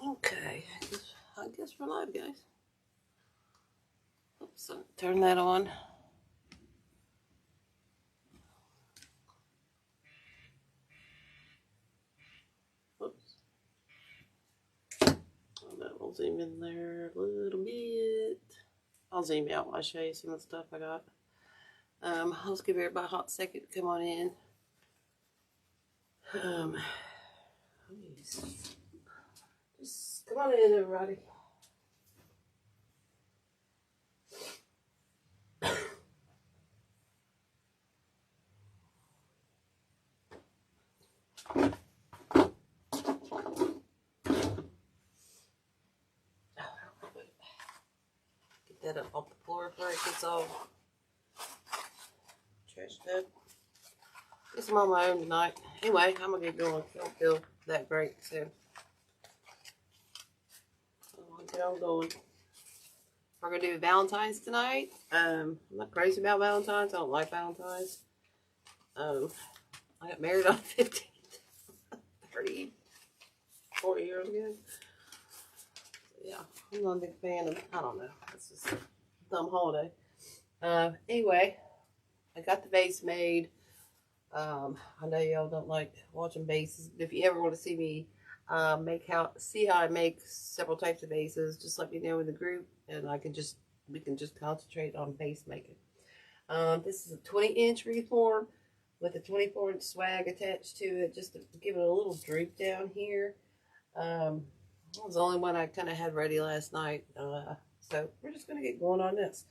Okay, I guess we're live, guys. Oops, so turn that on. Oops. We'll zoom in there a little bit. I'll zoom out while I show you some of the stuff I got. Let's give everybody a hot second to come on in. Just come on in, everybody. Get that up off the floor before it gets all trashed up. Guess I'm on my own tonight. Anyway, I'm gonna get going. I don't feel that great, so I'll get on going. We're gonna do Valentine's tonight. I'm not crazy about Valentine's. I don't like Valentine's. I got married on 15th, 30, 40 years ago. Yeah, I'm not a big fan of, I don't know. It's just a dumb holiday. Anyway, I got the vase made. I know y'all don't like watching vases, but if you ever want to see me see how I make several types of vases, just let me know in the group, and we can just concentrate on vase making. This is a 20-inch wreath form with a 24-inch swag attached to it, just to give it a little droop down here. That was the only one I kind of had ready last night, so we're just gonna get going on this.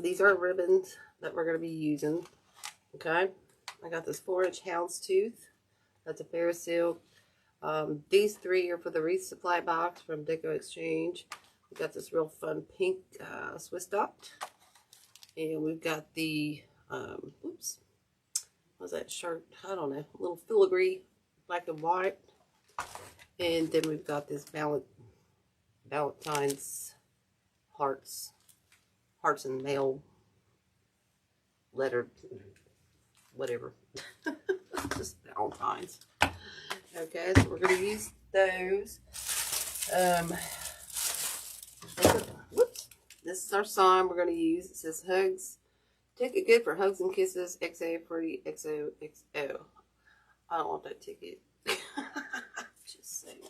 These are ribbons that we're going to be using. Okay, I got this 4-inch houndstooth. That's a fair silk. These 3 are for the wreath supply box from Deco Exchange. We got this real fun pink Swiss dot, and we've got the oops, what's that shirt? I don't know, a little filigree, black and white, and then we've got this Valentine's hearts and mail lettered, whatever. Just Valentine's. Okay, so we're going to use those. Whoops. This is our sign we're going to use. It says hugs. Take it good for hugs and kisses. XO pretty XOXO. I don't want that ticket. Just saying.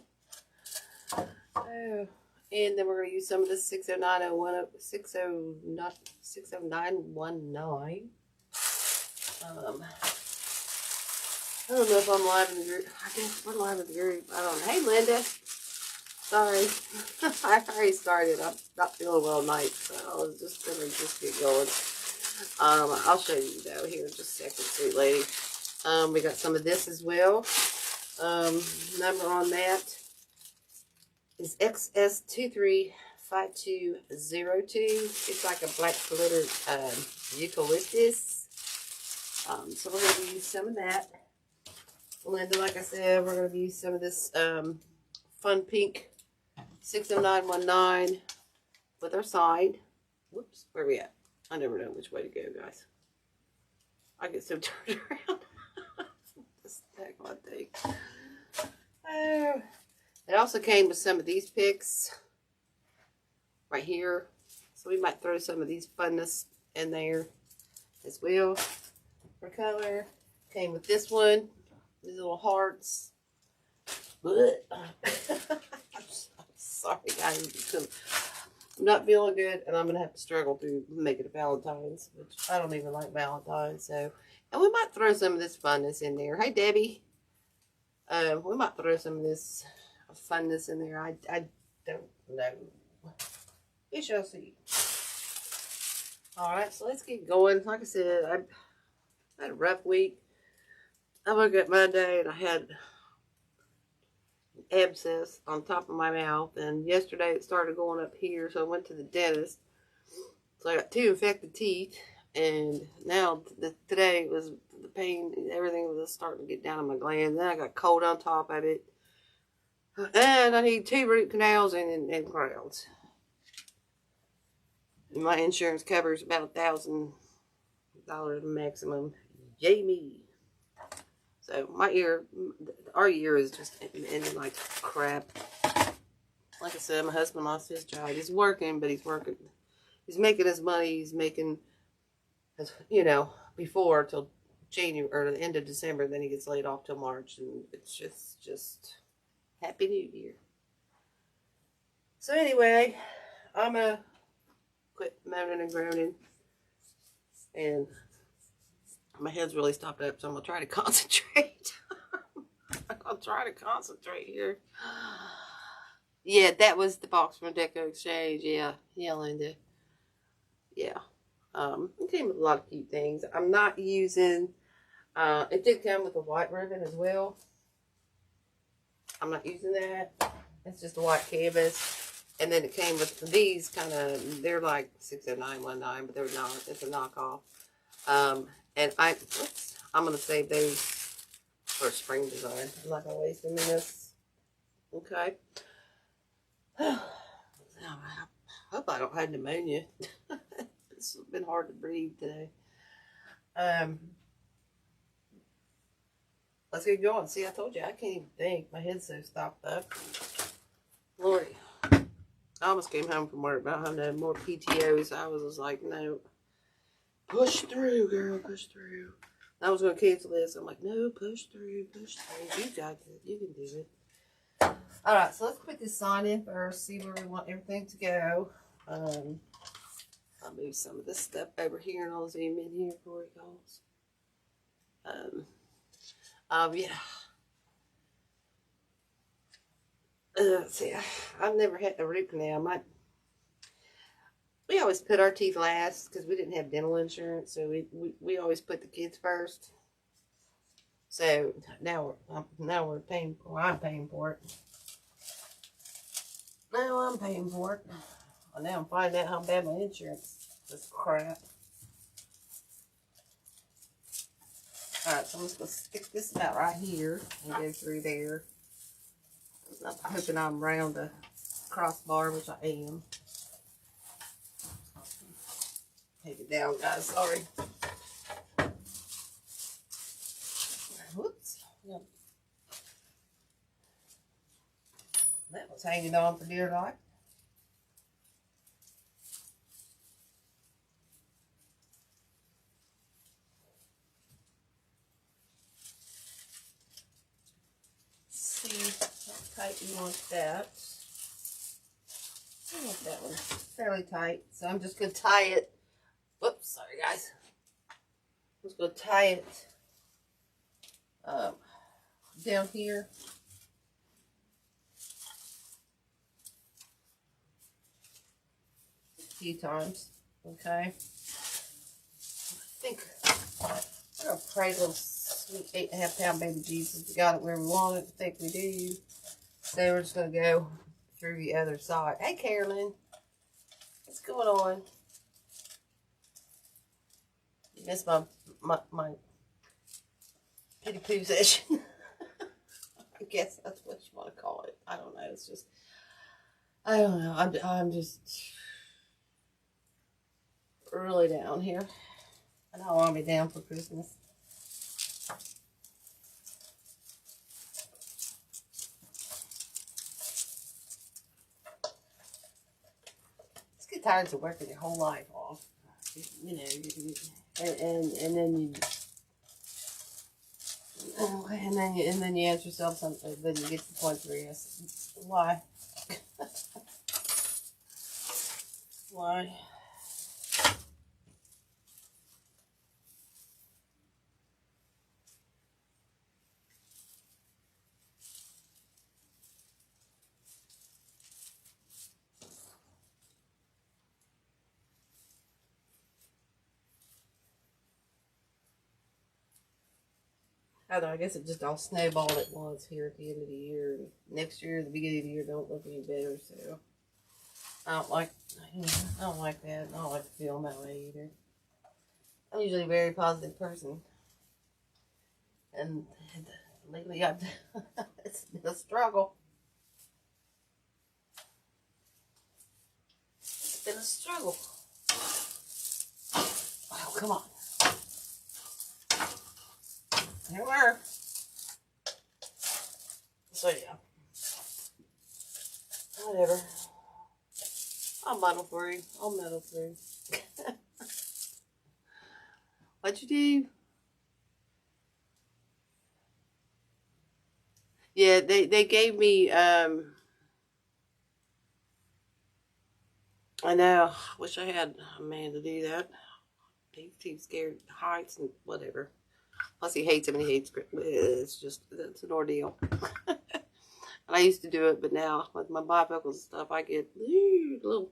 Oh. And then we're going to use some of this 60919. I don't know if I'm live in the group. I guess we're live in the group. I don't know. Hey, Linda. Sorry. I already started. I'm not feeling well tonight, so I was just going to get going. I'll show you, though, here in just a second, sweet lady. We got some of this as well. Number on that is XS235202. It's like a black glittered eucalyptus. So we're going to use some of that. Linda, like I said, we're going to use some of this fun pink 60919 with our sign. Whoops, where are we at? I never know which way to go, guys. I get so turned around. This heck of a thing. Oh. It also came with some of these picks right here. So we might throw some of these funness in there as well for color. Came with this one, these little hearts. But I'm sorry, guys. I'm not feeling good, and I'm going to have to struggle through making a Valentine's, which I don't even like Valentine's. So, and we might throw some of this funness in there. Hey, Debbie. We might throw some of this funness in there. I don't know. We shall see. Alright, so let's get going. Like I said, I had a rough week. I woke up Monday and I had an abscess on top of my mouth, and yesterday it started going up here, so I went to the dentist. So I got 2 infected teeth, and now today it was the pain, everything was starting to get down in my glands. Then I got cold on top of it. And I need 2 root canals and crowns. And my insurance covers about $1,000 maximum. Yay me. So my ear, our year is just ending like crap. Like I said, my husband lost his job. He's working, but he's making his money. He's making, you know, before till January or the end of December. Then he gets laid off till March, and it's just Happy New Year. So anyway, I'm gonna quit moaning and groaning, and my head's really stopped up, so I'm gonna try to concentrate. I'm gonna try to concentrate here. Yeah, that was the box from Deco Exchange. Yeah, Linda. Yeah. It came with a lot of cute things. I'm not using, it did come with a white ribbon as well. I'm not using that. It's just a white canvas. And then it came with these kind of, they're like 60919, but they're not. It's a knockoff. And I'm going to save those for spring design. I'm not going to waste them in this. Okay. I hope I don't have pneumonia. It's been hard to breathe today. Let's get going. See, I told you, I can't even think. My head's so stopped up. Lordy. I almost came home from work, but I have no more PTOs. I was just like, no. Push through, girl. Push through. I was going to cancel this. I'm like, no, push through. Push through. You got it. You can do it. Alright, so let's put this sign in first. See where we want everything to go. I'll move some of this stuff over here and I'll zoom in here for you guys. Yeah. See, I've never had a root canal. We always put our teeth last because we didn't have dental insurance, so we always put the kids first. So now we're paying for. I'm paying for it. Now I'm paying for it. Well, now I'm finding out how bad my insurance is crap. Alright, so I'm just going to stick this about right here and go through there. I'm hoping I'm around the crossbar, which I am. Take it down, guys. Sorry. Whoops. Yep. That was hanging on for dear life. How tight you want that. I want that one fairly tight. So I'm just going to tie it. Whoops, sorry guys. I'm just going to tie it down here. A few times. Okay. I think I'm going to pray a little sweet 8.5 pound baby Jesus. We got it where we want it. I think we do. So we're just going to go through the other side. Hey, Carolyn. What's going on? You missed my pity poo session. I guess that's what you want to call it. I don't know. It's just, I don't know. I'm just really down here. I don't want to be down for Christmas. Get tired of working your whole life off, you know, and then you ask yourself something. Then you get to the point where you ask, why? Why? I guess it just all snowballed at once here at the end of the year. And next year, the beginning of the year, don't look any better. So I don't like that. I don't like to feel that way either. I'm usually a very positive person, and lately it's been a struggle. It's been a struggle. Oh, come on. There we are. So yeah, whatever. I'll muddle through. I'll muddle through. What'd you do? Yeah, they gave me, I know, wish I had a man to do that. He's too scared of heights and whatever. Plus he hates him and he hates, it's just, it's an ordeal. And I used to do it, but now with my bifocals and stuff, I get a little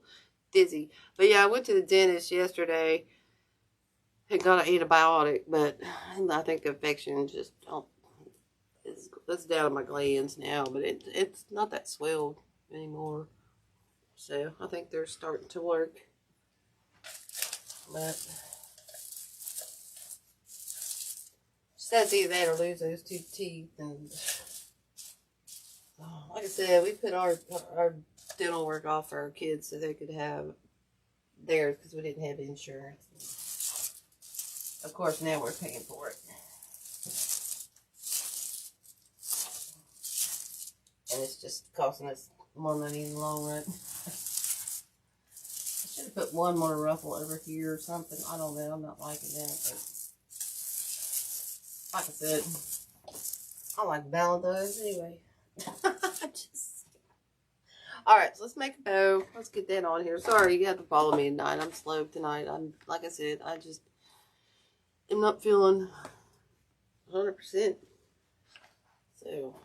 dizzy. But yeah, I went to the dentist yesterday and got an antibiotic, but I think the infection just it's down in my glands now, but it's not that swelled anymore. So I think they're starting to work. But that's either that or lose those 2 teeth. And like I said, we put our dental work off for our kids so they could have theirs because we didn't have insurance. Of course, now we're paying for it. And it's just costing us more money in the long run. I should have put one more ruffle over here or something. I don't know. I'm not liking that. But like I said, I like Valentine's anyway. Alright, so let's make a bow. Let's get that on here. Sorry, you have to follow me tonight. I'm slow tonight. Like I said, I just am not feeling 100%. So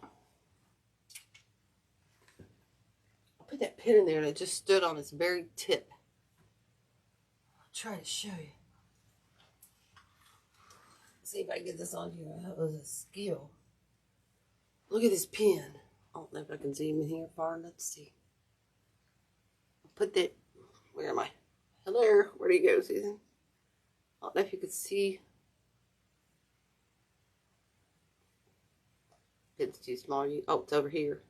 put that pin in there and it just stood on its very tip. I'll try to show you. See if I can get this on here. That was a skill. Look at this pin. I don't know if I can zoom in here far enough to see. I'll put that. Where am I? Hello. Where do you go, Susan? I don't know if you could see. It's too small. Oh, it's over here.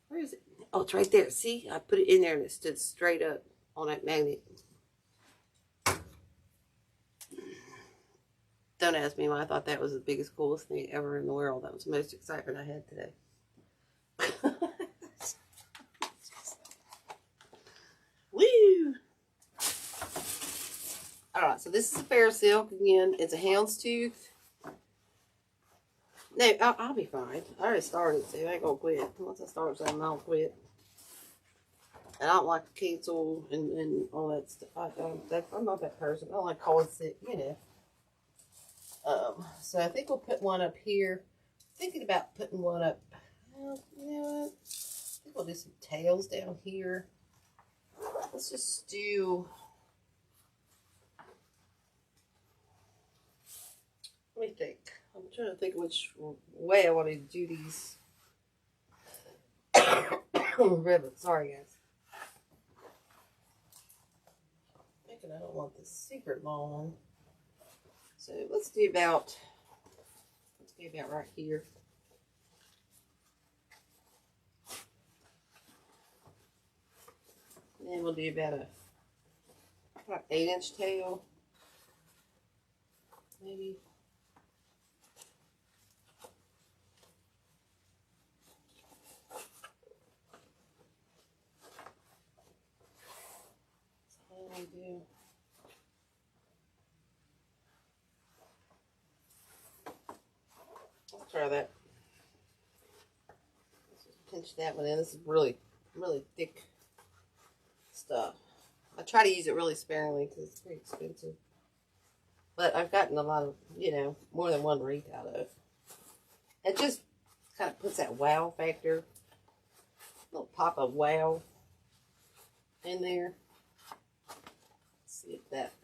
Where is it? Oh, it's right there. See? I put it in there and it stood straight up on that magnet. Don't ask me why I thought that was the biggest, coolest thing ever in the world. That was the most excitement I had today. Woo! Alright, so this is a fair silk. Again, it's a houndstooth. No, I'll be fine. I already started, so I ain't gonna quit. Once I start something, I'll quit. And I don't like to cancel and all that stuff. I'm not that person. I don't like calling sick, you know. So I think we'll put one up here. Thinking about putting one up. Well, you know what? I think we'll do some tails down here. Let's just do. Let me think. I'm trying to think which way I want to do these ribbons. Sorry, guys. I'm thinking I don't want this secret long. So let's do about right here. And then we'll do about a 8-inch tail, maybe. So what do we do? Try that. Let's just pinch that one in. This is really, really thick stuff. I try to use it really sparingly because it's pretty expensive. But I've gotten a lot of, you know, more than one wreath out of it. It just kind of puts that wow factor. A little pop of wow in there. Let's see if that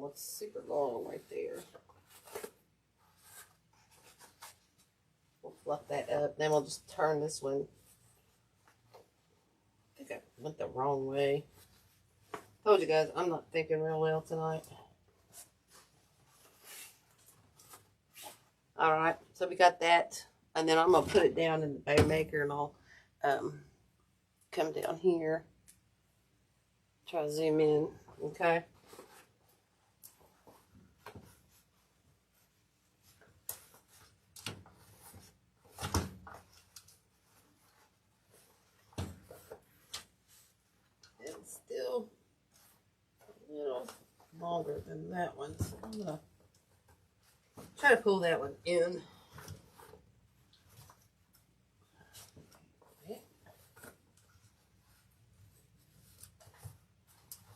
looks super long right there. We'll fluff that up. Then we'll just turn this one. I think I went the wrong way. Told you guys, I'm not thinking real well tonight. Alright, so we got that. And then I'm going to put it down in the bow maker and I'll come down here. Try to zoom in. Okay. taller than that one. So I'm going to try to pull that one in.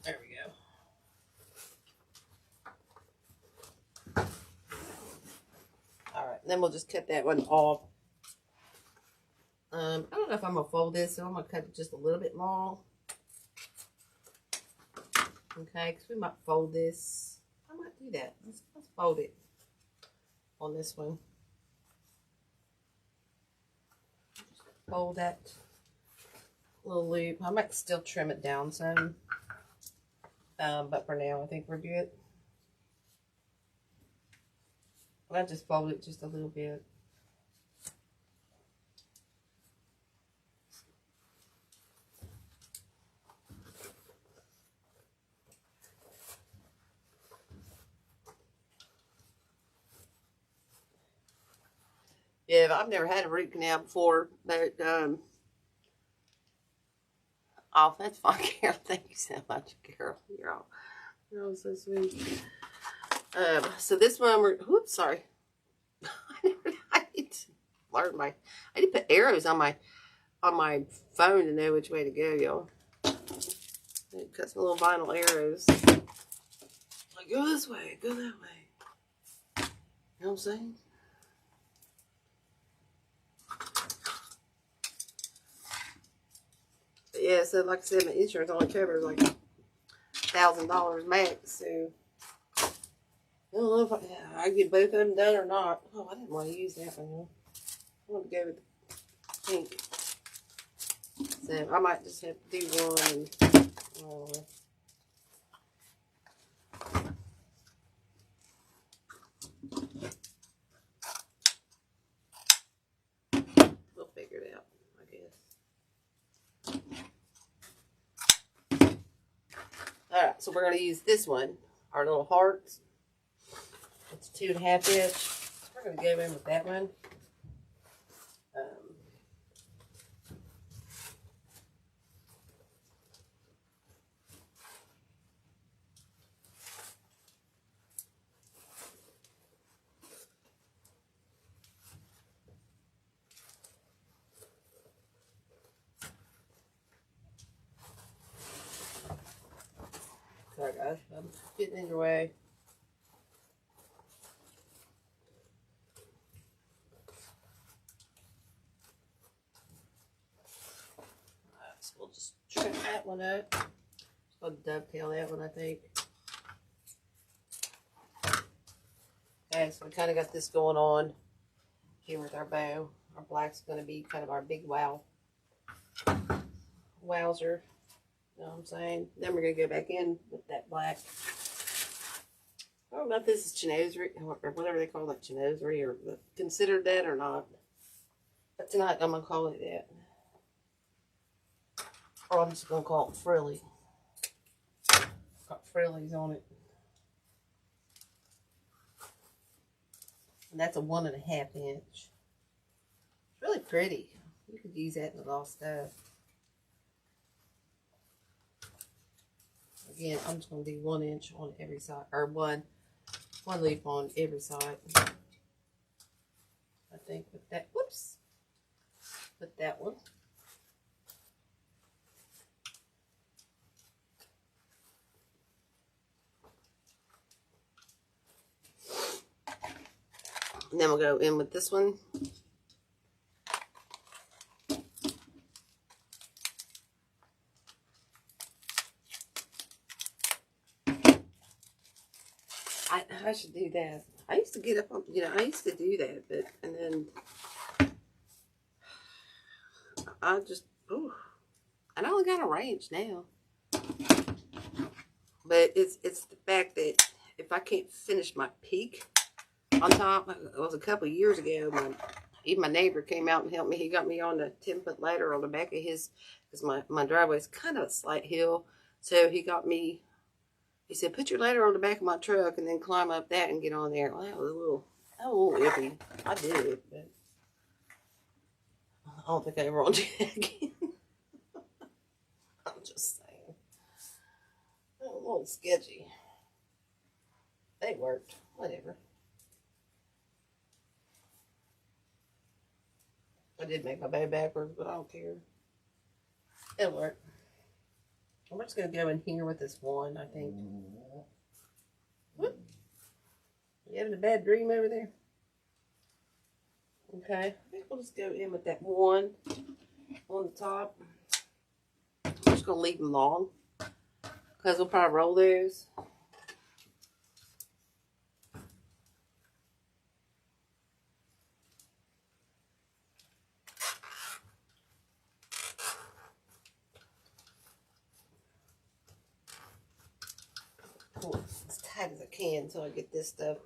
There we go. Alright, then we'll just cut that one off. I don't know if I'm going to fold this, so I'm going to cut it just a little bit long. Okay, because we might fold this. I might do that. Let's fold it on this one. Just fold that little loop. I might still trim it down some. But for now, I think we're good. I'll just fold it just a little bit. Yeah, I've never had a root canal before, but oh, that's fine, Carol. Thank you so much, Carol. You're all so sweet. So this one whoops, sorry. I need to learn I need to put arrows on my phone to know which way to go, y'all. Cut some little vinyl arrows. Like, go this way, go that way. You know what I'm saying? But yeah, so like I said, my insurance only covers like $1,000 max, so I don't know if I get both of them done or not. Oh, I didn't want to use that one. I want to go with the pink. So I might just have to do one and we'll figure it out, I guess. Alright, so we're going to use this one, our little hearts. It's 2.5 inch. So we're going to go in with that one. Sorry guys, I'm getting in your way. Alright, so we'll just trim that one up. Just gonna dovetail that one, I think. Okay, so we kind of got this going on here with our bow. Our black's going to be kind of our big wowzer. You know what I'm saying? Then we're going to go back in with that black. I don't know if this is chinoiserie or whatever they call it, chinoiserie, or considered that or not. But tonight I'm going to call it that. Or I'm just going to call it frilly. Got frillies on it. And that's a 1.5 inch. It's really pretty. You could use that in a lot of stuff. Again, I'm just going to do 1 inch on every side, or one loop on every side. I think with that, whoops, with that one. And then we'll go in with this one. I should do that. I used to get up on, I used to do that, but, and then I just, ooh, I only got a range now. But it's the fact that if I can't finish my peak on top, it was a couple of years ago, even my neighbor came out and helped me. He got me on the 10-foot ladder on the back of his, because my driveway is kind of a slight hill. So he got me, he said, put your ladder on the back of my truck and then climb up that and get on there. Well, that was a little iffy. I did it, but I don't think I ever want to do that again. I'm just saying. A little sketchy. They worked. Whatever. I did make my bed backwards, but I don't care. It'll work. I'm just going to go in here with this one, I think. Whoop. You having a bad dream over there? Okay. I think we'll just go in with that one on the top. I'm just going to leave them long because we'll probably roll those. As tight as I can until I get this stuff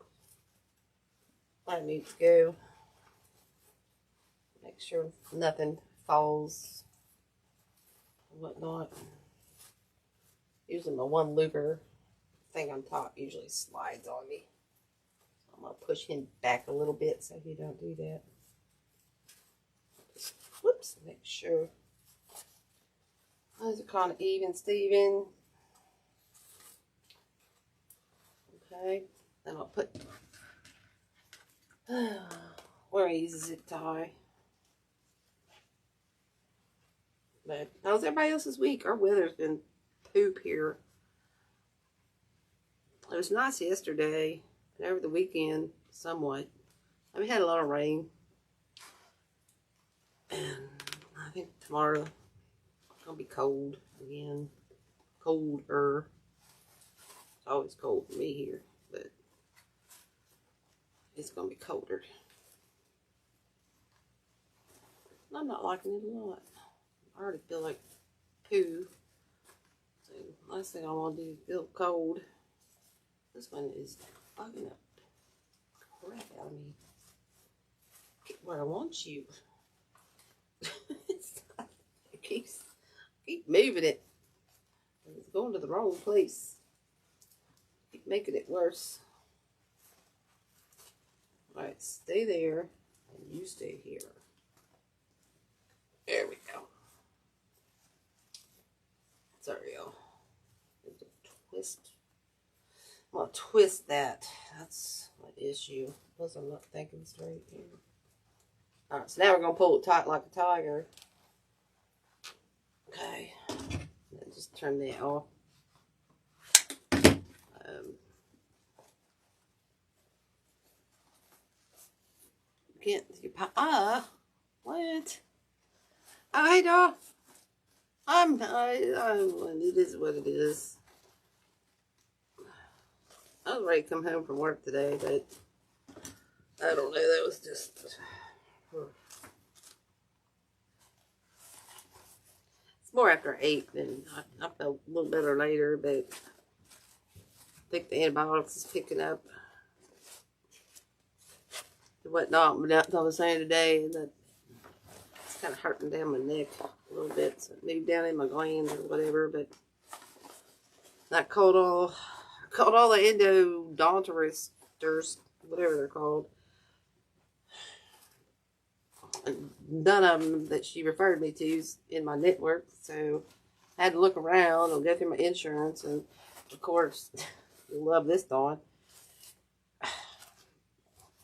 where I need to go. Make sure nothing falls and whatnot. Using my one looper thing on top usually slides on me. I'm going to push him back a little bit so he don't do that. Just, whoops, make sure those are kind of even, Steven. Okay, then I'll put where I use a zip tie. But how's everybody else's week? Our weather's been poop here. It was nice yesterday and over the weekend, somewhat. We had a lot of rain. And I think tomorrow it's going to be cold again. Colder. It's always cold for me here, but it's going to be colder. I'm not liking it a lot. I already feel like poo. So last thing I want to do is feel cold. This one is bugging up crap out of me. Get where I want you. Keep moving it. It's going to the wrong place. Keep making it worse. Alright, stay there. And you stay here. There we go. Sorry, y'all. There's a twist. I'm going to twist that. That's my issue. Plus, I'm not thinking straight here. Alright, so now we're going to pull it tight like a tiger. Okay. Then just turn that off. You can't. What? Oh, hey, dog. It is what it is. I was ready to come home from work today, but I don't know. That was just. It's more after 8 than I felt a little better later, but I think the antibiotics is picking up. And whatnot, but I was saying today that it's kind of hurting down my neck a little bit, so maybe down in my glands or whatever, but I called all the endodontisters, whatever they're called. And none of them that she referred me to is in my network, so I had to look around and go through my insurance, and of course, you'll love this, Dawn.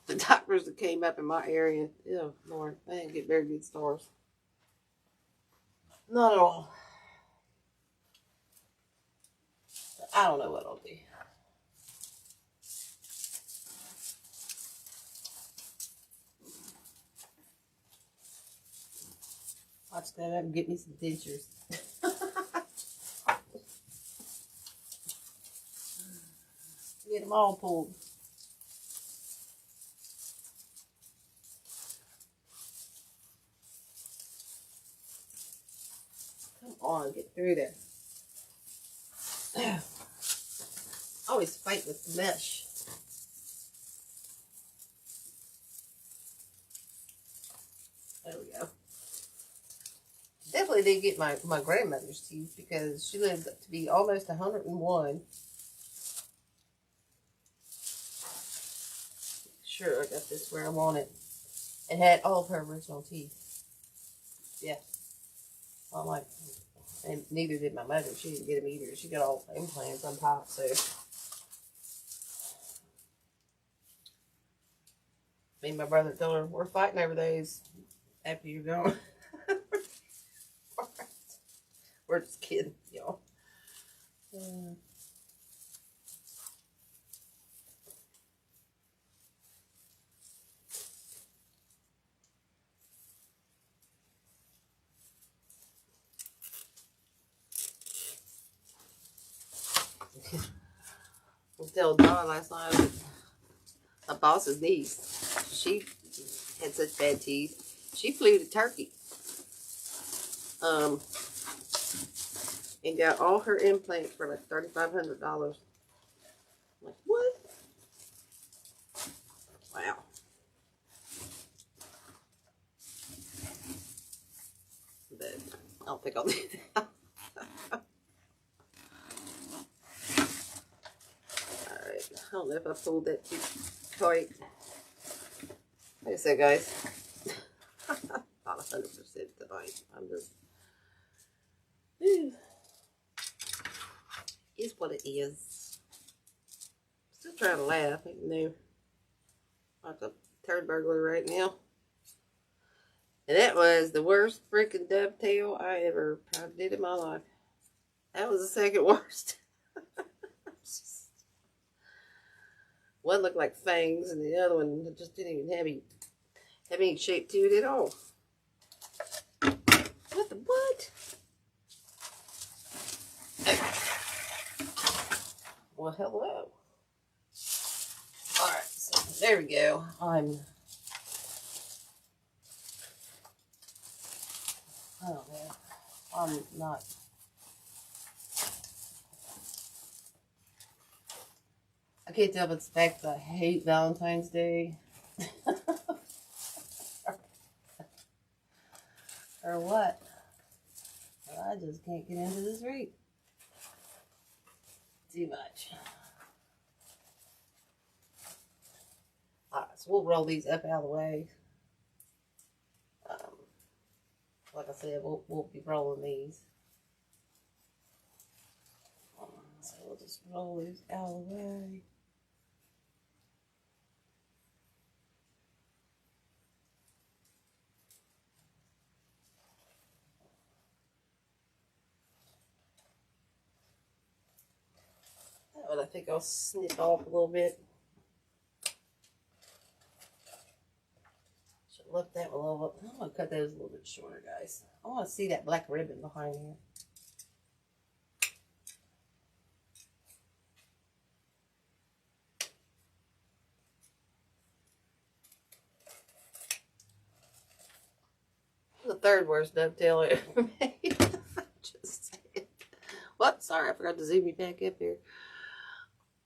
The doctors that came up in my area, oh Lord, they didn't get very good stars. Not at all. I don't know what I'll do. I'll just go up and get me some dentures. Get them all pulled. Come on, get through there. I always fight with the mesh. There we go. Definitely did get my grandmother's teeth because she lived to be almost 101. Sure, I got this where I want it. It had all of her original teeth. Yeah. I'm like, and neither did my mother. She didn't get them either. She got all implants on top, so Me and my brother told her, we're fighting over those after you're gone. We're just kidding, y'all. I was telling Dawn last night that my boss's niece, she had such bad teeth. She flew to Turkey. And got all her implants for like $3,500. I'm like, what? Wow. But I don't think I'll do that. Alright. I don't know if I pulled that too tight. Like I said, guys, not 100% tonight. I'm just, is what it is. Still trying to laugh, even though I'm like a turd burglar right now. And that was the worst freaking dovetail I ever probably did in my life. That was the second worst. One looked like fangs, and the other one just didn't even have any shape to it at all. What the what? Well, hello. Alright, so there we go. I don't know. I'm not. I can't tell if it's the fact that I hate Valentine's Day. Or what. But I just can't get into this wreath. Too much. Alright, so we'll roll these up out of the way. Like I said, we'll be rolling these. So we'll just roll these out of the way. That one I think I'll snip off a little bit. Left that one a little bit. I'm going to cut those a little bit shorter, guys. I want to see that black ribbon behind here. The third worst dovetail I ever made. Just saying. What? Sorry, I forgot to zoom you back up here.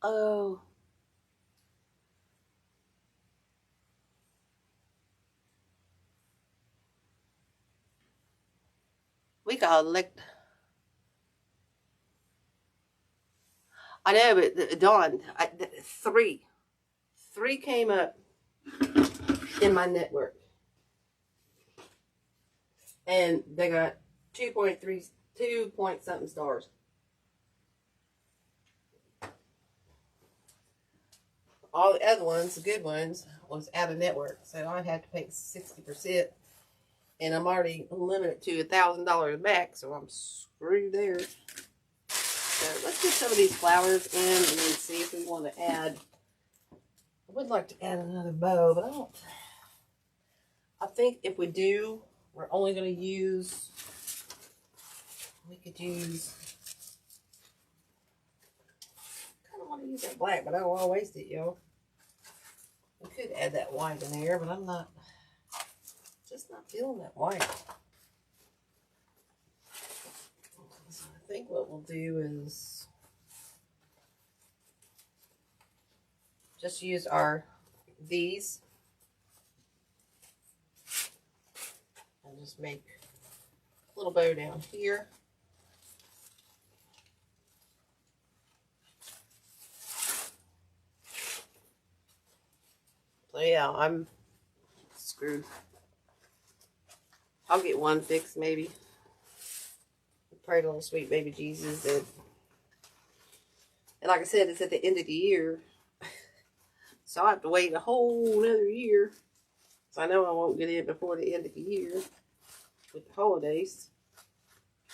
Oh. We got licked. I know, but Dawn, three came up in my network, and they got 2 point something stars. All the other ones, the good ones, was out of network, so I'd have to pay 60%. And I'm already limited to $1,000 back, so I'm screwed there. So let's get some of these flowers in and then see if we want to add. I would like to add another bow, but I don't. I think if we do, we're only going to use. We could use. I kind of want to use that black, but I don't want to waste it, y'all. We could add that white in there, but I'm not. Just not feeling that white. So I think what we'll do is just use these and just make a little bow down here. So yeah, I'm screwed. I'll get one fixed, maybe. Pray to little sweet baby Jesus. And like I said, it's at the end of the year. So I have to wait a whole another year. So I know I won't get in before the end of the year with the holidays.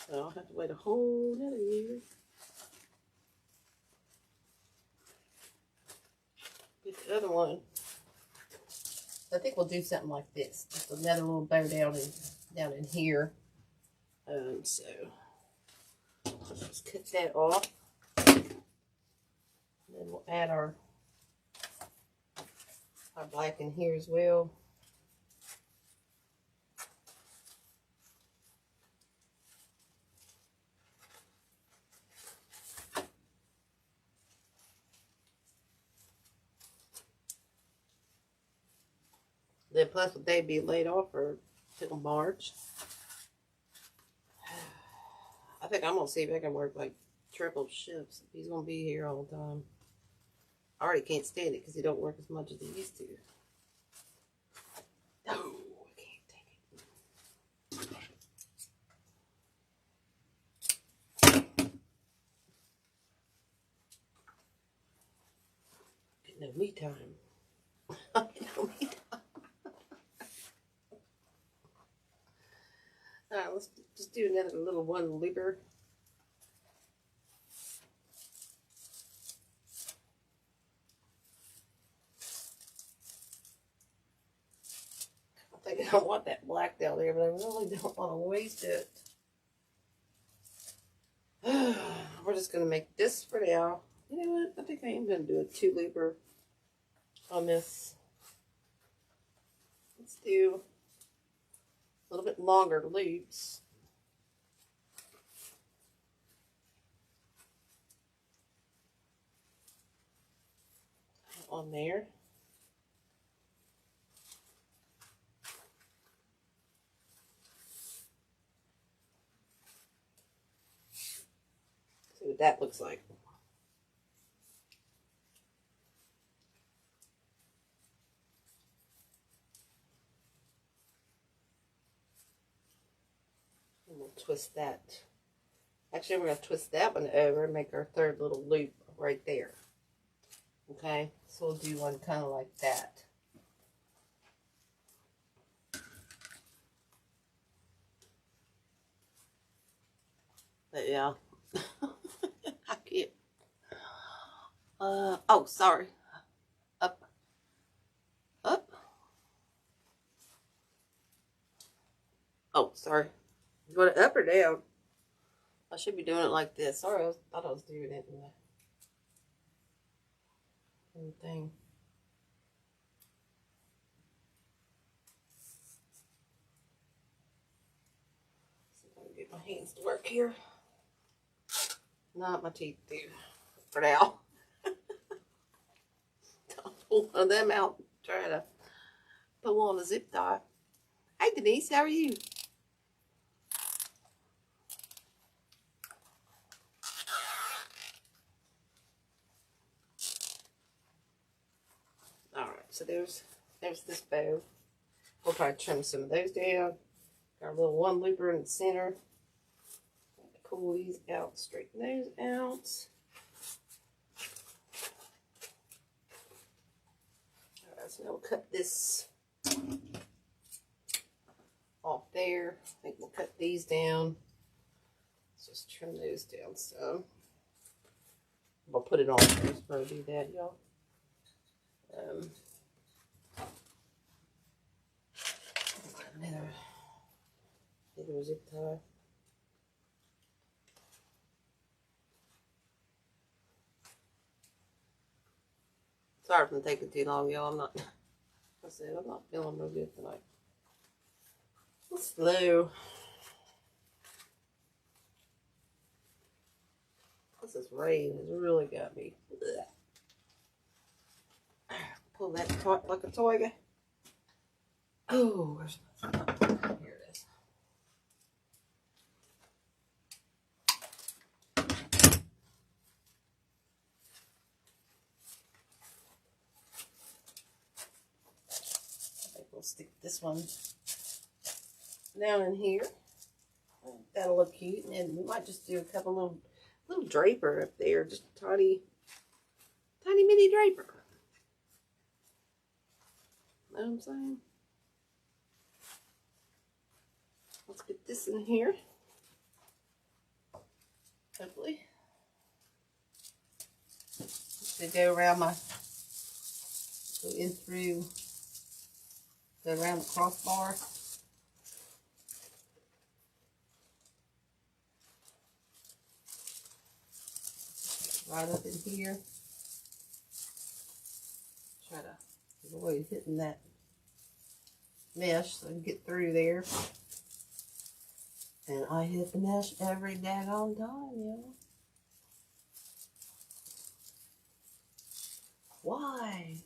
So I'll have to wait a whole another year. Get the other one. I think we'll do something like this. Just another little bow down in here. So let's just cut that off. And then we'll add our black in here as well. Then plus would they be laid off for till March? I think I'm gonna see if I can work like triple shifts. He's gonna be here all the time. I already can't stand it because he don't work as much as he used to. No, I can't take it. Get no me time. No me time. Alright, let's just do another little one looper. I think I don't want that black down there, but I really don't want to waste it. We're just going to make this for now. You know what? I think I am going to do a 2 looper on this. Let's do a little bit longer loops. On there. See what that looks like. And we'll twist that. Actually, we're going to twist that one over and make our 3rd little loop right there. Okay, so we'll do one kind of like that. But yeah, I can't. Oh, sorry. Up. Oh, sorry. You want it up or down? I should be doing it like this. Sorry, I thought I was doing it in the thing. See if I can get my hands to work here. Not my teeth do. For now. I'll pull one of them out and try to pull on a zip tie. Hey Denise, how are you? Alright, so there's this bow. We'll probably trim some of those down. Got a little 1 looper in the center. Pull these out, straighten those out. Alright, so now we'll cut this off there. I think we'll cut these down. Let's just trim those down some. We'll put it on first before I do that, y'all. Another zip tie. Sorry if I'm taking too long, y'all. I'm not feeling real good tonight. It's slow. This rain has really got me. Ugh. Pull that taut like a toy. Oh, where's my phone? Here it is. I think we'll stick this one down in here. That'll look cute, and then we might just do a couple little draper up there, just tiny mini draper. Know what I'm saying? Let's get this in here. Hopefully. To go around my, go in through, go around the crossbar. Right up in here. Try to avoid hitting that mesh so I can get through there. And I hit the mesh every daggone time, you know. Why?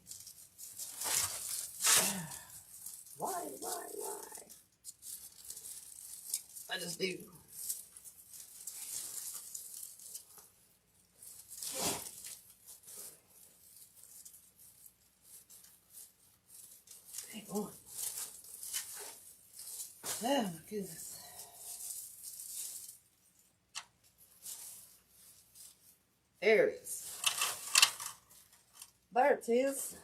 Why? I just do. Hang on. Oh my goodness. There it is. There it is.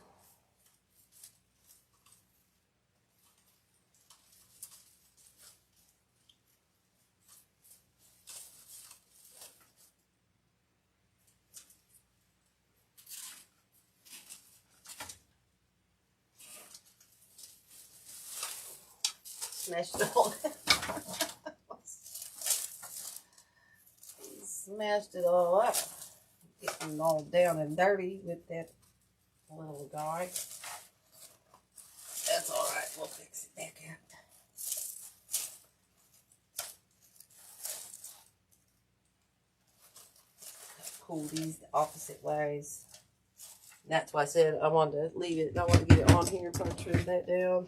Smashed it all. Smashed it all up. Getting all down and dirty with that little guy. That's alright, we'll fix it back out. Pull these the opposite ways. And that's why I said I wanted to leave it. I want to get it on here so I trim that down.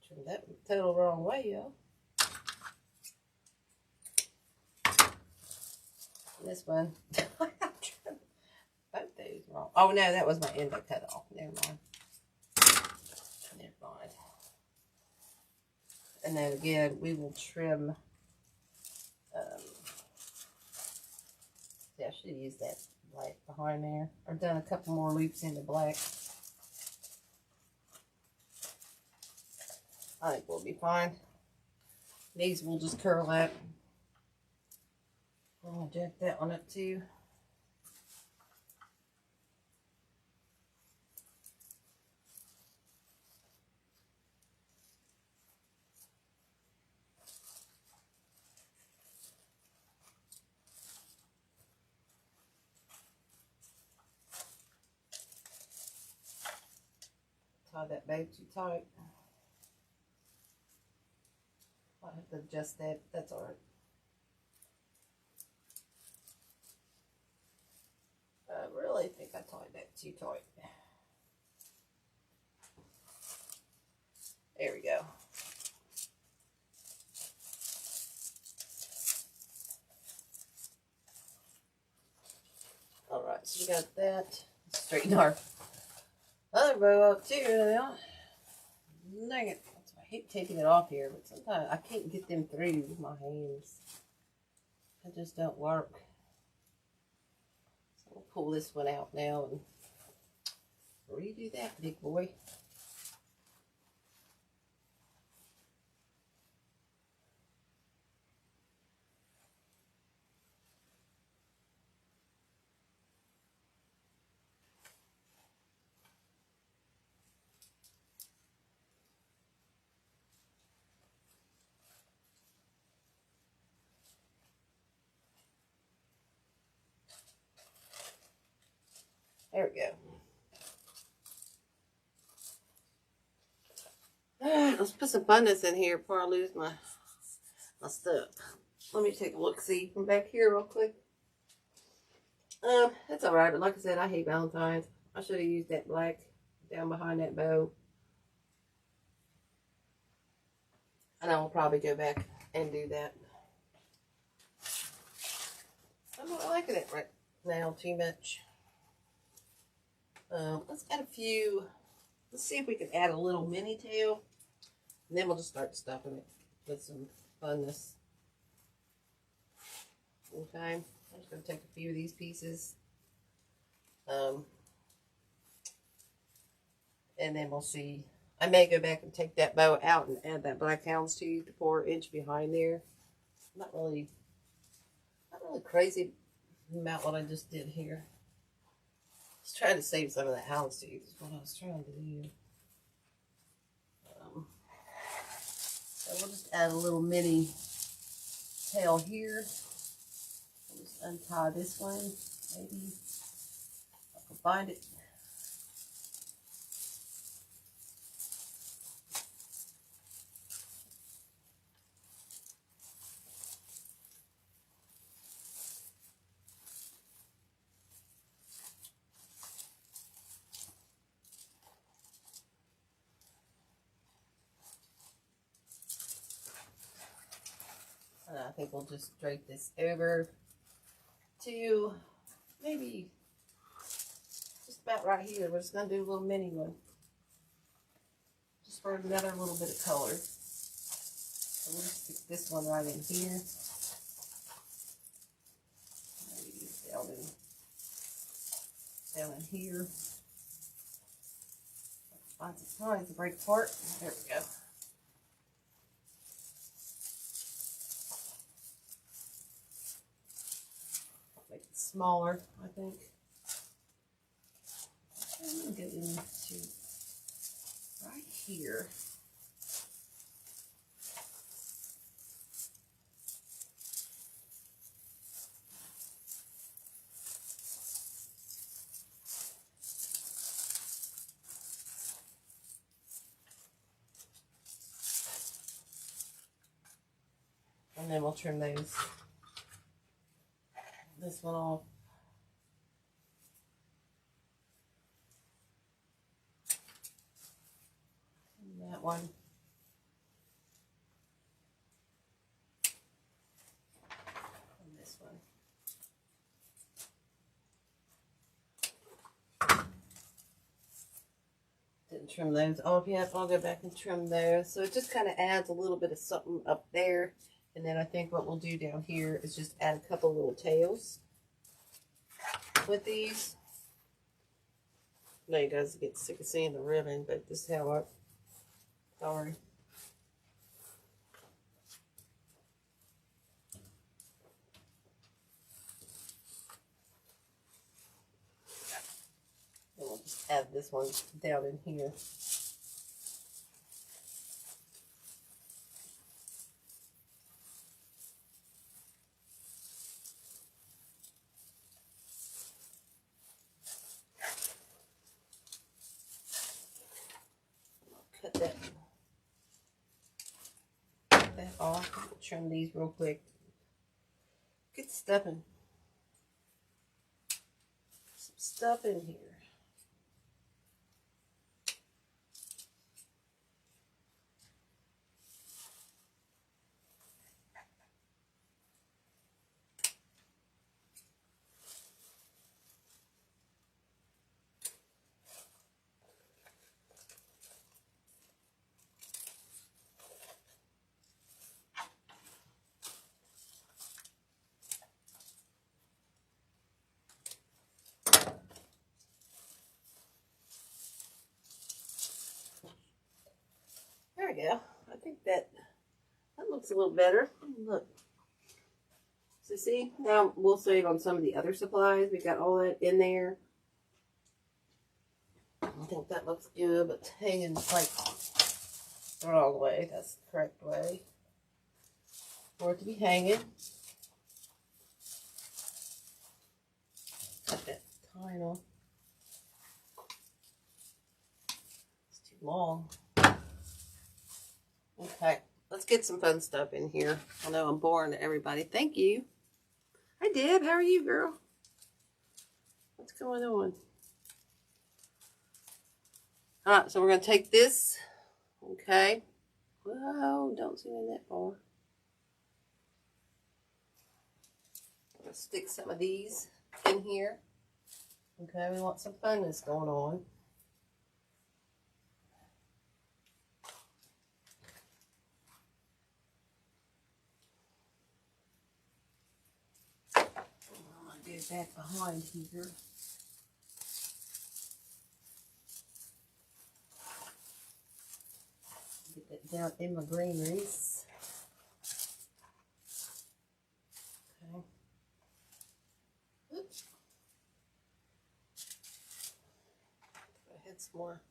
Trim that total wrong way, y'all. This one. Both those wrong. Oh no, that was my end I cut off. Never mind. Never mind. And then again, we will trim. Yeah, I should have used that black behind there. I've done a couple more loops in the black. I think we'll be fine. These will just curl up. I'm going to jack that one up too. Tie that babe too tight. I have to adjust that. That's alright. I really think I tied that too tight. There we go. Alright, so we got that. Straighten our other bow up too now. Dang it. I hate taking it off here, but sometimes I can't get them through with my hands. It just don't work. So we'll pull this one out now and redo that big boy. There we go. Alright, let's put some abundance in here before I lose my stuff. Let me take a look, see from back here real quick. That's alright, but like I said, I hate Valentine's. I should have used that black down behind that bow. And I will probably go back and do that. I'm not liking it right now too much. Let's add a few Let's see if we can add a little mini tail. And then we'll just start stuffing it with some funness. Okay, I'm just going to take a few of these pieces. And then we'll see. I may go back and take that bow out and add that black houndstooth 4-inch behind there. Not really crazy about what I just did here. Just trying to save some of that houndstooth is what I was trying to do. So we'll just add a little mini tail here. We'll just untie this one. Maybe I can find it. And I think we'll just drape this over to maybe just about right here. We're just going to do a little mini one. Just for another little bit of color. So we'll just stick this one right in here. Maybe down in here. Find some time to break apart. There we go. Make it smaller, I think. I'm going to get into right here. And then we'll trim this one off. And that one. And this one. Didn't trim those off yet. I'll go back and trim those. So it just kind of adds a little bit of something up there. And then I think what we'll do down here is just add a couple little tails with these. I know you guys get sick of seeing the ribbon, but this is how I, sorry. And we'll just add this one down in here. Cut that off. We'll trim these real quick. Get stuffing. Some stuff in here. There we go. I think that looks a little better. Look. So see, now we'll save on some of the other supplies. We got all that in there. I think that looks good, but hanging like the wrong way. That's the correct way for it to be hanging. Cut that tine off. It's too long. Okay, let's get some fun stuff in here. I know I'm boring to everybody. Thank you. Hi, Deb. How are you, girl? What's going on? All right, so we're going to take this. Okay. Whoa, don't zoom in that far. I'm going to stick some of these in here. Okay, we want some funness going on. it back behind here. Get that down in my green wreaths. Okay. Oops. I had some more.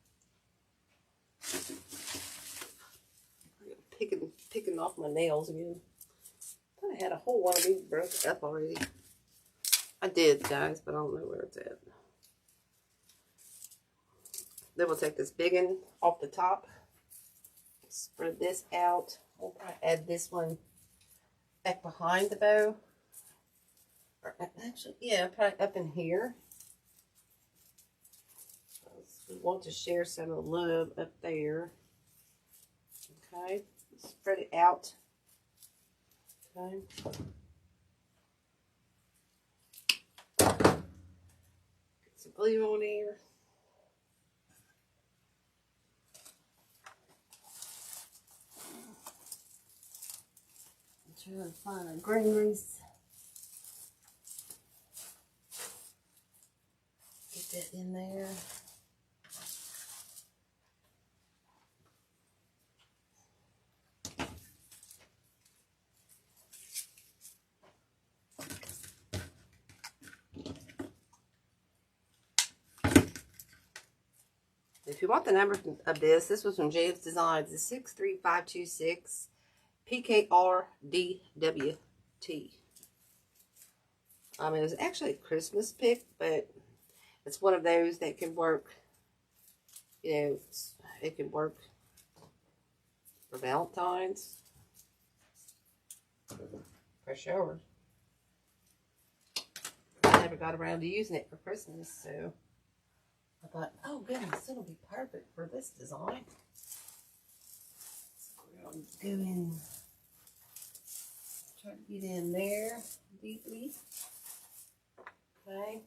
Picking off my nails again. I thought I had a whole one of these broke up already. I did, guys, but I don't know where it's at. Then we'll take this big one off the top. Spread this out. We'll probably add this one back behind the bow. Or actually, yeah, probably up in here. We want to share some of the love up there. Okay. Spread it out. Okay. Get some glue on here. I'm trying to find a green wreath. Get that in there. If you want the number of this was from James Designs. It's 63526 PKRDWT. It was actually a Christmas pick, but it's one of those that can work, you know, it can work for Valentine's. For sure. I never got around to using it for Christmas, so I thought, oh goodness, it'll be perfect for this design. So we're going to go in, try to get in there deeply. Okay.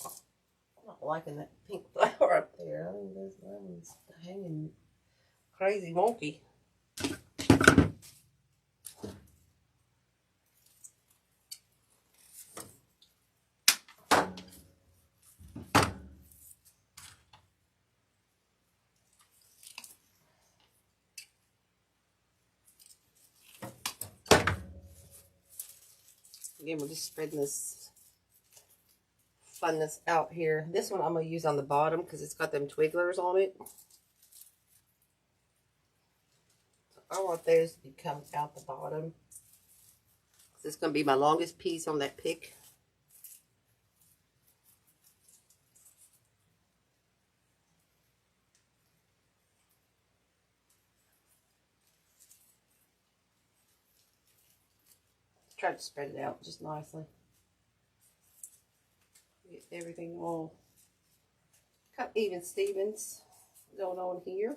I'm not liking that pink flower up there. I think that one's hanging crazy wonky. Again, we're just spreading this funness out here. This one I'm going to use on the bottom because it's got them twigglers on it. So I want those to come out the bottom. This is going to be my longest piece on that pick. Try to spread it out just nicely. Get everything all kind of even Stevens going on here.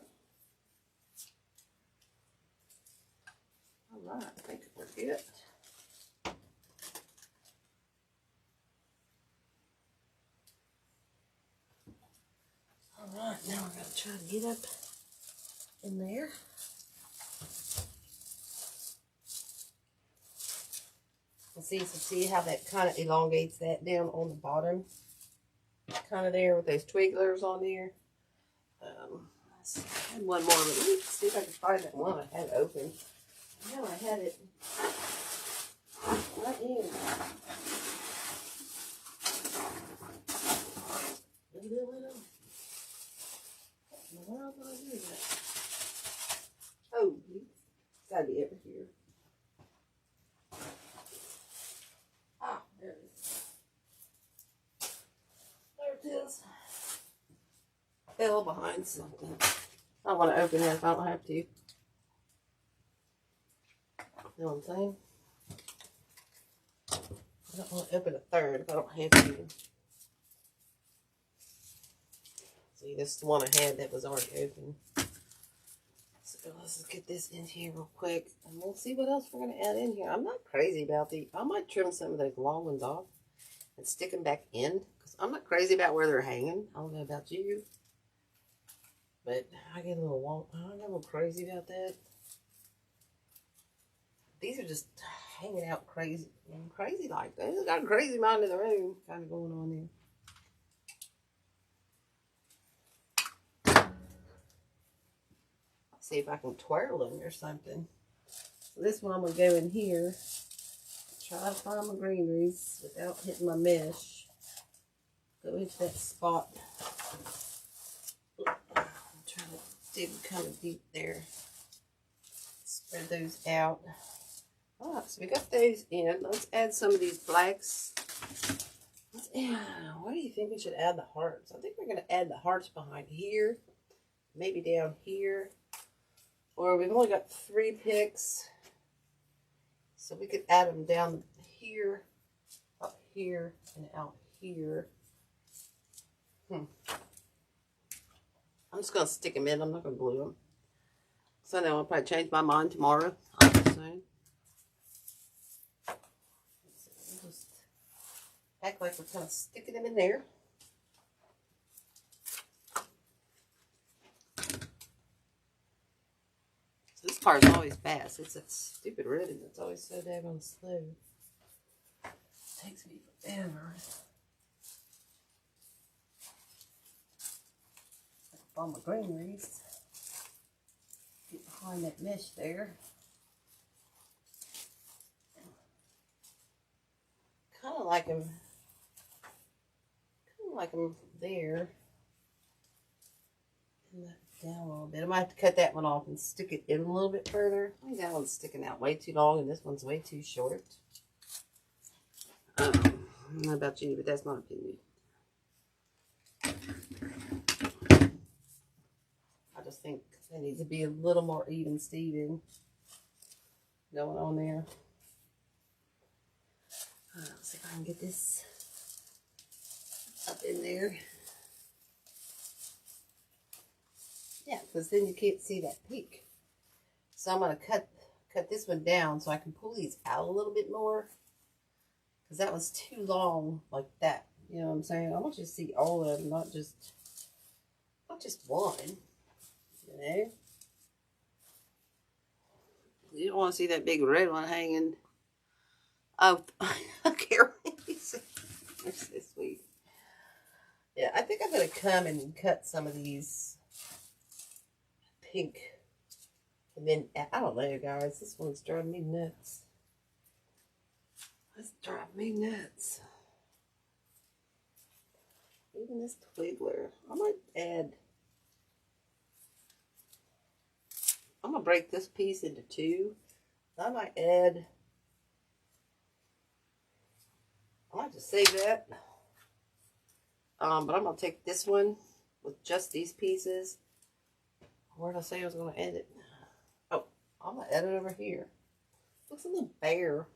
All right, I think we're good. All right, now we're going to try to get up in there. See how that kind of elongates that down on the bottom, kind of there with those twigglers on there. I had one more, but let me see if I can find that one I had open. I know I had it right in. Where else did I do that? Oh, it's gotta be over here. There it is. Fell behind something. I want to open that if I don't have to. You know what I'm saying? I don't want to open a third if I don't have to. See, this is the one I had that was already open. So let's just get this in here real quick. And we'll see what else we're going to add in here. I'm not crazy about the... I might trim some of those long ones off and stick them back in. Because I'm not crazy about where they're hanging. I don't know about you. But I get a little crazy about that. these are just hanging out crazy. Crazy like that. It's got a crazy mind in the room kind of going on there. See if I can twirl them or something. So this one I'm going to go in here. Try to find my green wreaths without hitting my mesh. Go into that spot. I'm trying to dig kind of deep there. Spread those out. Alright, so we got those in. Let's add some of these blacks. Where do you think we should add the hearts? I think we're going to add the hearts behind here. Maybe down here. Or we've only got 3 picks. So we could add them down here, up here, and out here. I'm just going to stick them in. I'm not going to glue them. So then I'll probably change my mind tomorrow. I'm just saying. So we'll just act like we're kind of sticking them in there. This part's always fast. It's that stupid ribbon that's always so daggone slow. It takes me forever. On my green wreaths. Get behind that mesh there. Kind of like them there. And down a little bit. I might have to cut that one off and stick it in a little bit further. I think that one's sticking out way too long and this one's way too short. I don't know about you, but that's my opinion. I just think there needs to be a little more even Steven going on there. Let's see if I can get this up in there. Yeah, because then you can't see that peak. So I'm going to cut this one down so I can pull these out a little bit more. Because that was too long like that. You know what I'm saying? I want you to see all of them, not just one. You know? You don't want to see that big red one hanging. Oh, Carol, that's so sweet. Yeah, I think I'm going to come and cut some of these pink. And then, I don't know, guys. This one's driving me nuts. That's driving me nuts. Even this twiggler. I might add. I'm going to break this piece into 2. I might add. I might just save that. But I'm going to take this one with just these pieces. Where did I say I was going to edit? Oh, I'm going to edit over here. Looks a little bare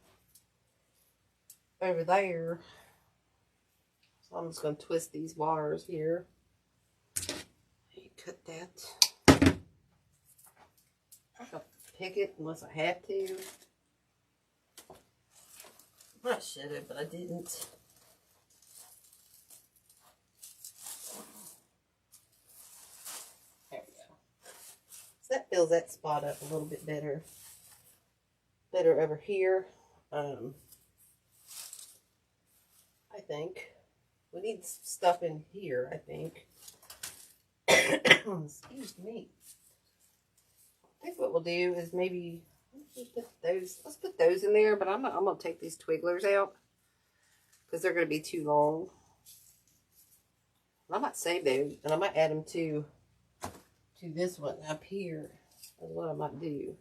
over there. So I'm just going to twist these wires here. Cut that. I'm going to pick it unless I have to. I should have, but I didn't. There we go. So that fills that spot up a little bit better. Better over here. I think. We need stuff in here, I think. Excuse me. I think what we'll do is maybe let's put those in there, but I'm gonna take these twigglers out because they're gonna be too long. I might save those and I might add them to this one up here. That's what I might do.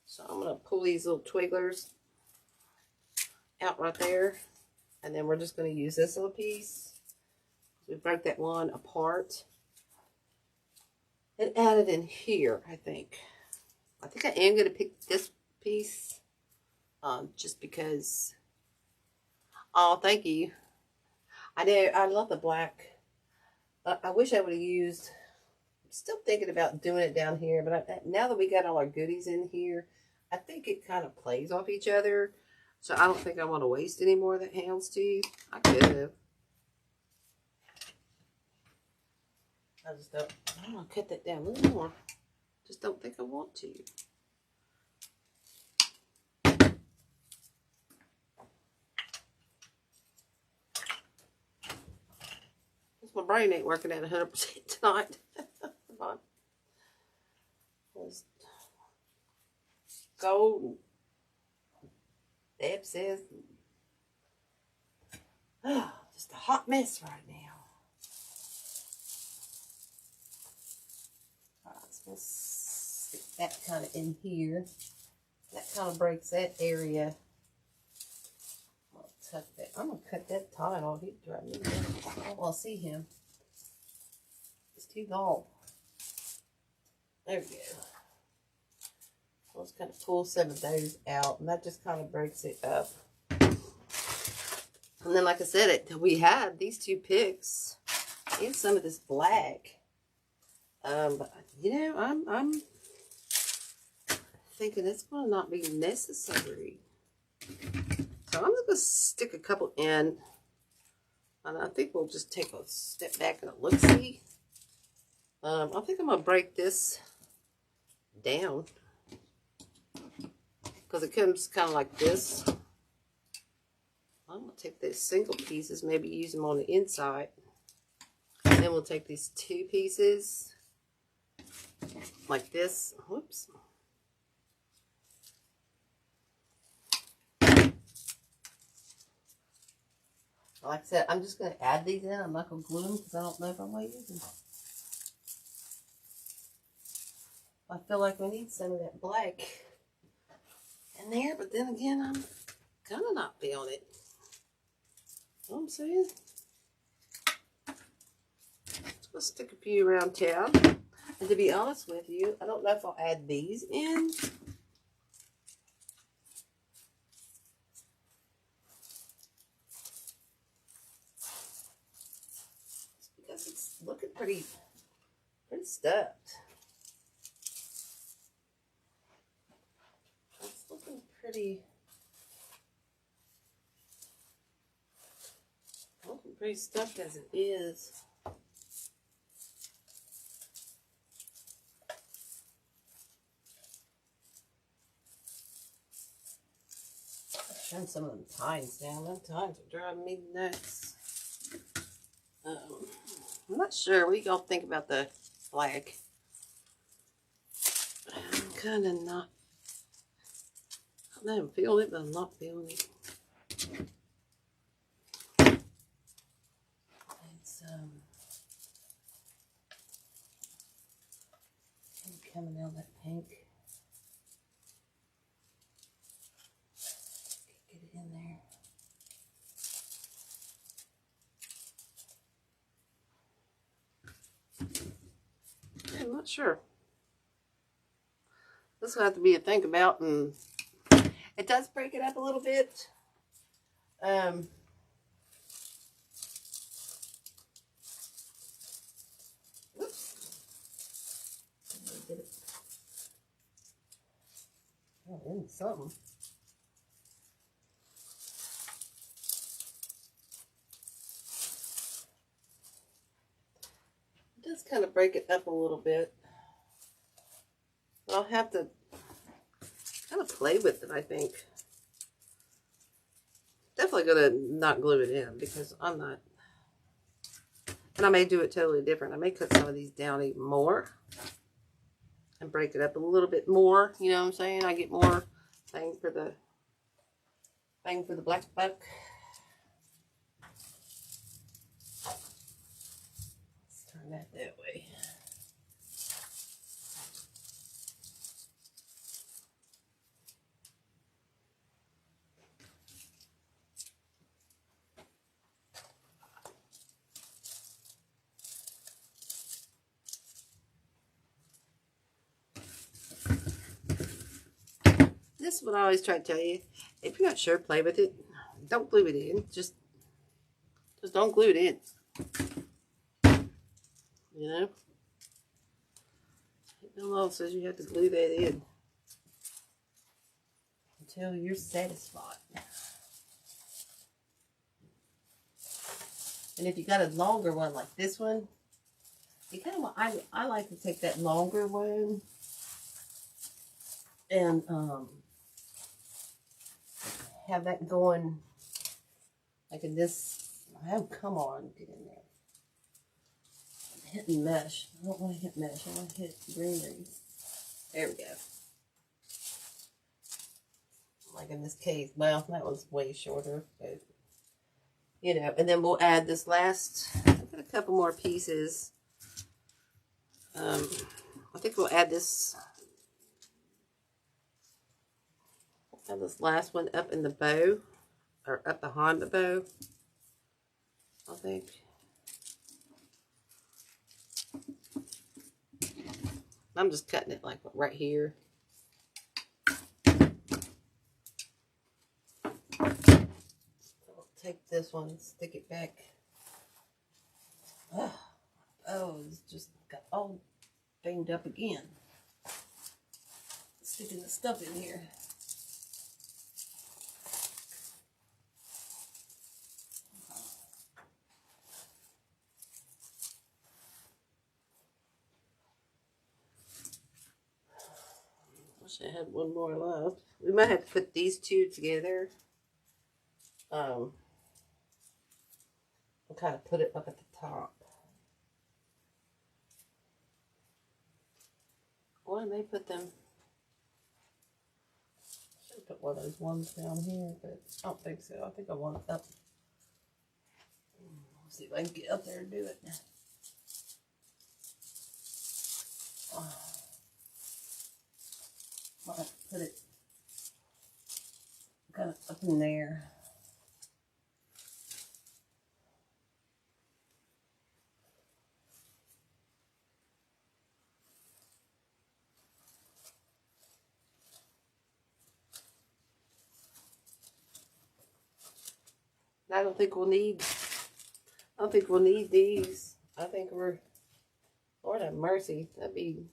So I'm gonna pull these little twigglers out right there, and then we're just gonna use this little piece. We broke that one apart and add it in here. I think I am gonna pick this piece just because. Oh, thank you. I know I love the black. I wish I would have used. I'm still thinking about doing it down here, but now that we got all our goodies in here, I think it kind of plays off each other. So I don't think I want to waste any more of that houndstooth. I could have. I just don't. I'm gonna cut that down a little more. Just don't think I want to. My brain ain't working at 100% tonight. Come on. Let's go. Deb says, oh, just a hot mess right now. Alright, so we'll stick that kind of in here. That kind of breaks that area. I'm going to cut that tie off. He's driving me nuts. I don't want to see him. It's too long. There we go. Let's kind of pull some of those out, and that just kind of breaks it up. And then, like I said, we had these two picks and some of this black. But, you know, I'm thinking it's going to not be necessary. So I'm just going to stick a couple in. And I think we'll just take a step back and a look-see. I think I'm going to break this down. Because it comes kind of like this. I'm going to take these single pieces, maybe use them on the inside. And then we'll take these two pieces like this. Whoops. Like I said, I'm just going to add these in. I'm not going to glue them because I don't know if I'm going to use them. I feel like we need some of that black in there, but then again, I'm kind of not feeling it. You know what I'm saying? Just going to stick a few around town. And to be honest with you, I don't know if I'll add these in. Because it's looking pretty stuffed. It's looking pretty stuffed as it is. Turn some of them tines down. Them tines are driving me nuts. I'm not sure. What do y'all think about the black? I'm kind of not. I don't know. I'm feeling it, but I'm not feeling it. It's coming out that pink. Get it in there. I'm not sure. This will have to be a think about, and it does break it up a little bit. Whoops. Get it. Oh, in something. It does kind of break it up a little bit. I'll have to kind of play with it, I think. Definitely going to not glue it in because I'm not. And I may do it totally different. I may cut some of these down even more and break it up a little bit more. You know what I'm saying? I get more bang for the black buck. Let's turn that way. This is what I always try to tell you. If you're not sure, play with it. Don't glue it in. Just don't glue it in. You know? No law says you have to glue that in until you're satisfied. And if you got a longer one like this one, you kind of I like to take that longer one and have that going like in this. Oh, come on, get in there. hitting mesh. I don't want to hit mesh. I want to hit green wreath. There we go. Like in this case. Well, that one's way shorter. But, you know, and then we'll add this last, I've got a couple more pieces. I think we'll add this last one up in the bow, or up behind the bow, I think. I'm just cutting it like right here. Take this one and stick it back. Oh, it's just got all banged up again. Sticking the stuff in here. Wish I had one more left. We might have to put these two together. I'll kind of put it up at the top. Or I may put them. Should have put one of those ones down here, but I don't think so. I think I want it up. Let's see if I can get up there and do it. Might have to put it kind of up in there. I don't think we'll need these. I think we're, Lord have mercy, that'd be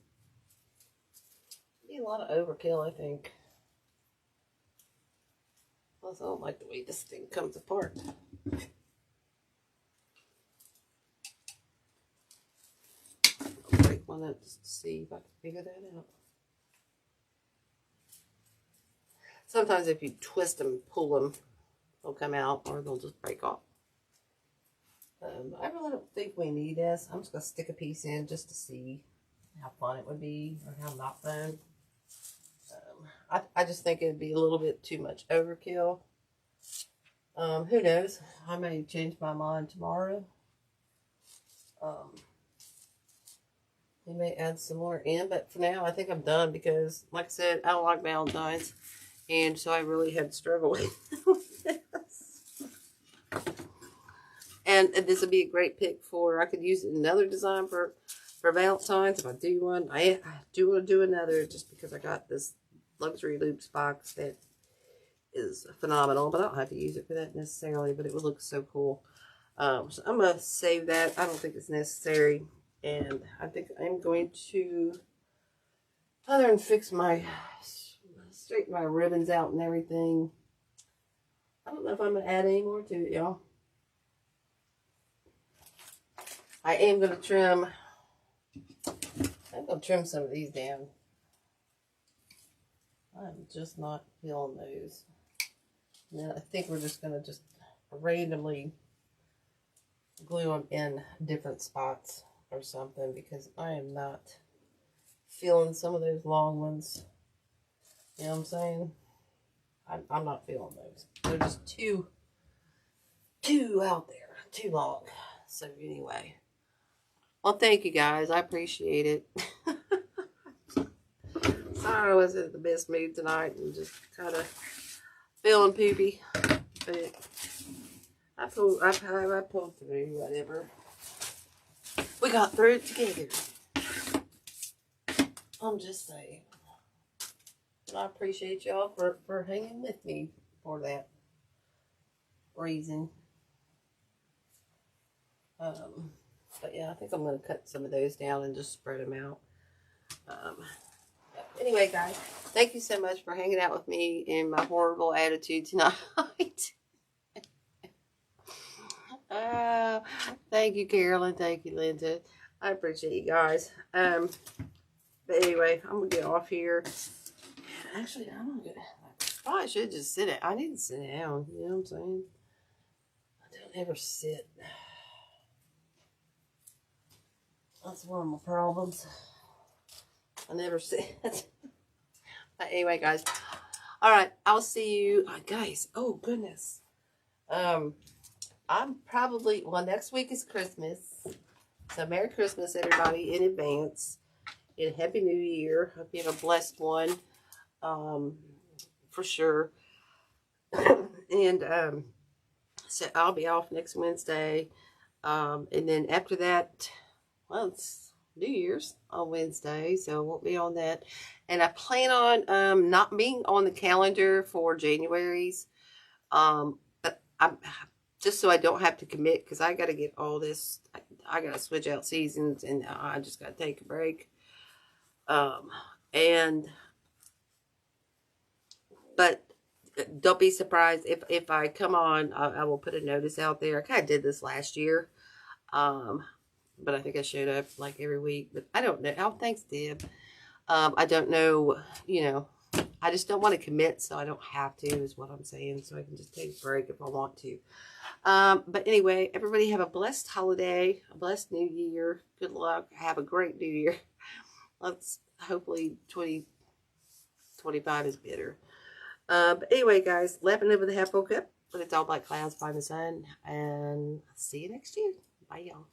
a lot of overkill, I think. Plus, I don't like the way this thing comes apart. I'll break one up just to see if I can figure that out. Sometimes if you twist them, pull them, they'll come out or they'll just break off. I really don't think we need this. I'm just going to stick a piece in just to see how fun it would be or how not fun. I just think it'd be a little bit too much overkill. Who knows? I may change my mind tomorrow. We may add some more in, but for now I think I'm done because, like I said, I don't like Valentine's. And so I really had struggled with this. And this would be a great pick for, I could use another design for Valentine's if I do one. I do want to do another just because I got this luxury loops box that is phenomenal. But I don't have to use it for that necessarily, but it would look so cool. So I'm going to save that. I don't think it's necessary. And I think I'm going to other and fix my, straighten my ribbons out and everything. I don't know if I'm going to add any more to it, y'all. I am going to trim, I'm going to trim some of these down. I'm just not feeling those. Now I think we're just going to just randomly glue them in different spots or something because I am not feeling some of those long ones. You know what I'm saying? I'm not feeling those. They're just too out there, too long. So anyway, well, thank you guys. I appreciate it. Sorry I wasn't in the best mood tonight and just kind of feeling poopy, but I pulled through. Whatever. We got through it together. I'm just saying. And I appreciate y'all for hanging with me for that reason. But yeah, I think I'm going to cut some of those down and just spread them out. Anyway, guys, thank you so much for hanging out with me in my horrible attitude tonight. Thank you, Carolyn. Thank you, Linda. I appreciate you guys. But anyway, I'm going to get off here. Actually, I'm going to get... I probably should just sit it. I need to sit down. You know what I'm saying? I don't ever sit. That's one of my problems. I never see it. But anyway, guys. Alright, I'll see you. Guys, oh goodness. I'm probably, well, next week is Christmas. So Merry Christmas, everybody, in advance. And Happy New Year. Hope you have a blessed one. For sure. And so I'll be off next Wednesday. And then after that, well, it's New Year's on Wednesday, so I won't be on that. And I plan on not being on the calendar for January's. But I'm just so I don't have to commit, because I got to get all this. I got to switch out seasons, and I just got to take a break. But don't be surprised if I come on. I will put a notice out there. I kind of did this last year. But I think I showed up like every week. But I don't know. Oh, thanks, Deb. I don't know, you know. I just don't want to commit, so I don't have to, is what I'm saying. So I can just take a break if I want to. But anyway, everybody have a blessed holiday, a blessed New Year. Good luck. Have a great New Year. Let's hopefully 2025 is better. But anyway, guys, laughing over the half full cup, but it's all black clouds by the sun. And see you next year. Bye, y'all.